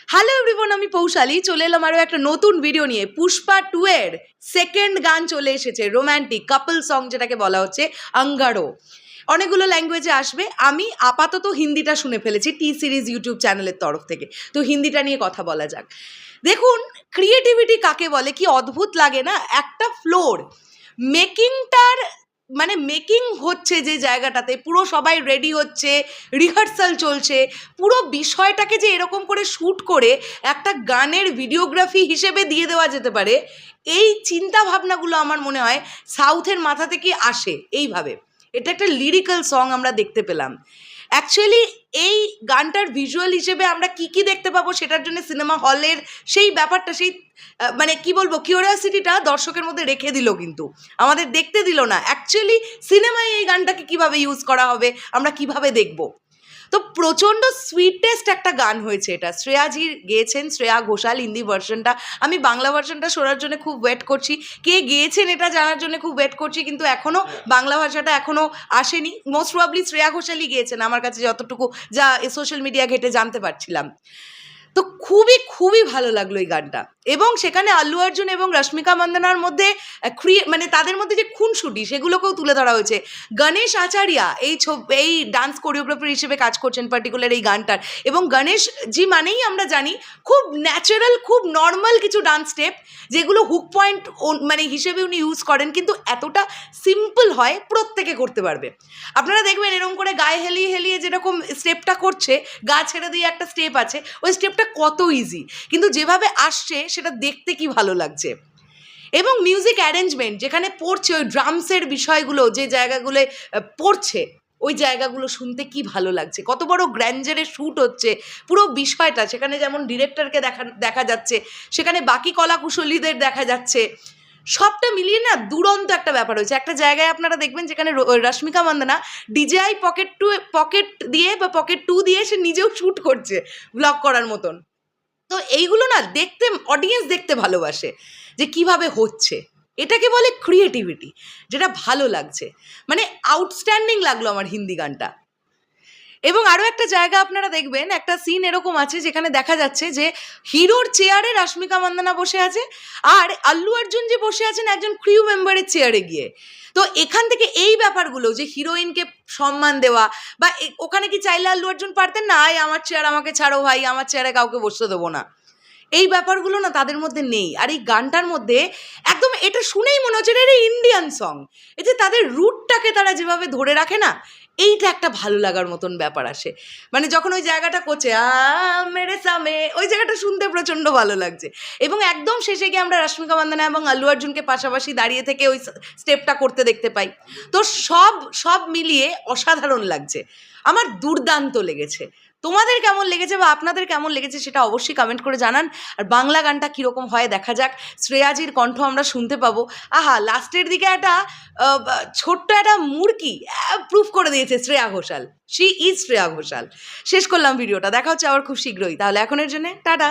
Hello everyone, আমি পৌশালী চলে এলাম আরও একটা নতুন ভিডিও নিয়ে। পুষ্পা 2 এর সেকেন্ড গান চলে এসেছে, রোম্যান্টিক কাপল সং যেটাকে বলা হচ্ছে আঙ্গারো। অনেকগুলো ল্যাঙ্গুয়েজে আসবে। আমি আপাতত হিন্দিটা শুনে ফেলেছি টি সিরিজ ইউটিউব চ্যানেলের তরফ থেকে, তো হিন্দিটা নিয়ে কথা বলা যাক। দেখুন, ক্রিয়েটিভিটি কাকে বলে, কি অদ্ভুত লাগে না? একটা ফ্লোর মেকিংটার মানে মেকিং হচ্ছে যে জায়গাটাতে, পুরো সবাই রেডি হচ্ছে, রিহার্সাল চলছে, পুরো বিষয়টাকে যে এরকম করে শ্যুট করে একটা গানের ভিডিওগ্রাফি হিসেবে দিয়ে দেওয়া যেতে পারে, এই চিন্তা ভাবনাগুলো আমার মনে হয় সাউথের মাথা থেকে আসে এইভাবে। এটা একটা লিরিক্যাল সং আমরা দেখতে পেলাম। অ্যাকচুয়ালি এই গানটার ভিজুয়াল হিসেবে আমরা কি কি দেখতে পাবো সেটার জন্য সিনেমা হলের সেই ব্যাপারটা, সেই মানে কি বলবো, কিউরিয়াসিটিটা দর্শকের মধ্যে রেখে দিল, কিন্তু আমাদের দেখতে দিল না অ্যাকচুয়ালি সিনেমায় এই গানটাকে কিভাবে ইউজ করা হবে, আমরা কিভাবে দেখব। তো প্রচণ্ড সুইটেস্ট একটা গান হয়েছে এটা। শ্রেয়াজি গেয়েছেন, শ্রেয়া ঘোষাল হিন্দি ভার্সনটা। আমি বাংলা ভার্সনটা শোনার জন্য খুব ওয়েট করছি, কে গেয়েছেন এটা জানার জন্য খুব ওয়েট করছি, কিন্তু এখনও বাংলা ভাষাটা এখনও আসেনি। মোস্ট প্রবাবলি শ্রেয়া ঘোষালই গিয়েছেন আমার কাছে যতটুকু যা সোশ্যাল মিডিয়া ঘেটে জানতে পারছিলাম। তো খুবই খুবই ভালো লাগলো এই গানটা। এবং সেখানে আল্লু অর্জুন এবং রশ্মিকা মন্দনার মধ্যে মানে তাদের মধ্যে যে খুনসুটি সেগুলোকেও তুলে ধরা হয়েছে। গণেশ আচারিয়া এই ডান্স কোরিওগ্রাফার হিসেবে কাজ করছেন পার্টিকুলার এই গানটার। এবং গণেশ জি মানেই আমরা জানি খুব ন্যাচারাল, খুব নর্মাল কিছু ডান্স স্টেপ যেগুলো হুক পয়েন্ট মানে হিসেবে উনি ইউজ করেন, কিন্তু এতটা সিম্পল হয়, প্রত্যেকে করতে পারবে। আপনারা দেখবেন এরকম করে গায়ে হেলিয়ে হেলিয়ে যেরকম স্টেপটা করছে, গা ছেড়ে দিয়ে একটা স্টেপ আছে, ওই স্টেপটা কত ইজি, কিন্তু যেভাবে আসছে সেটা দেখতে কি ভালো লাগছে। এবং মিউজিক অ্যারেঞ্জমেন্ট যেখানে পড়ছে, ওই ড্রামসের বিষয়গুলো যে জায়গাগুলো পড়ছে, ওই জায়গাগুলো শুনতে কি ভালো লাগছে, কত বড় গ্র্যান্ডারে শ্যুট হচ্ছে পুরো বিষয়টা। সেখানে যেমন ডিরেক্টরকে দেখা যাচ্ছে, সেখানে বাকি কলাকুশলীদের দেখা যাচ্ছে, সবটা মিলিয়ে না দুরন্ত একটা ব্যাপার হয়েছে। একটা জায়গায় আপনারা দেখবেন যেখানে রশ্মিকা মন্দনা ডিজেআই পকেট দিয়ে বা পকেট 2 দিয়ে সে নিজেও শ্যুট করছে ব্লগ করার মতন। তো এইগুলো না দেখতে, অডিয়েন্স দেখতে ভালোবাসে যে কিভাবে হচ্ছে। এটাকে বলে ক্রিয়েটিভিটি, যেটা ভালো লাগছে। মানে আউটস্ট্যান্ডিং লাগলো আমার হিন্দি গানটা। এবং আরও একটা জায়গা আপনারা দেখবেন, একটা সিন এরকম আছে যেখানে দেখা যাচ্ছে যে হিরোর চেয়ারে রশ্মিকা মন্দনা বসে আছে, আর আল্লু অর্জুন যে বসে আছেন একজন ক্রিউ মেম্বারের চেয়ারে গিয়ে। তো এখান থেকে এই ব্যাপারগুলো যে হিরোইনকে সম্মান দেওয়া, বা ওখানে কি চাইলে আল্লু অর্জুন পারতেন না, আয় আমার চেয়ার আমাকে ছাড়ো ভাই, আমার চেয়ারে কাউকে বসতে দেবো না, এই ব্যাপারগুলো না তাদের মধ্যে নেই। আর এই গানটার মধ্যে একদম এটা শুনেই মনে হচ্ছে এটা ইন্ডিয়ান সং। এই যে তাদের রুটটাকে তারা যেভাবে ধরে রাখে না, এইটা একটা ভালো লাগার মতন ব্যাপার আসে। মানে যখন ওই জায়গাটা করছে মেরে সামে, ওই জায়গাটা শুনতে প্রচণ্ড ভালো লাগছে। এবং একদম শেষে গিয়ে আমরা রশ্মিকা মন্দনা এবং আল্লু অর্জুনকে পাশাপাশি দাঁড়িয়ে থেকে ওই স্টেপটা করতে দেখতে পাই। তো সব মিলিয়ে অসাধারণ লাগছে, আমার দুর্দান্ত লেগেছে। তোমাদের কেমন লেগেছে বা আপনাদের কেমন লেগেছে সেটা অবশ্যই কমেন্ট করে জানান। আর বাংলা গানটা কীরকম হয় দেখা যাক। শ্রেয়াজির কণ্ঠ আমরা শুনতে পাবো। আহা, লাস্টের দিকে একটা ছোট্ট একটা মুরকি প্রুফ করে দিয়েছে শ্রেয়া ঘোষাল। She is Shreya Ghoshal. শেষ করলাম ভিডিওটা, দেখা হচ্ছে আবার খুব শীঘ্রই। তাহলে এখনের জন্য টাটা।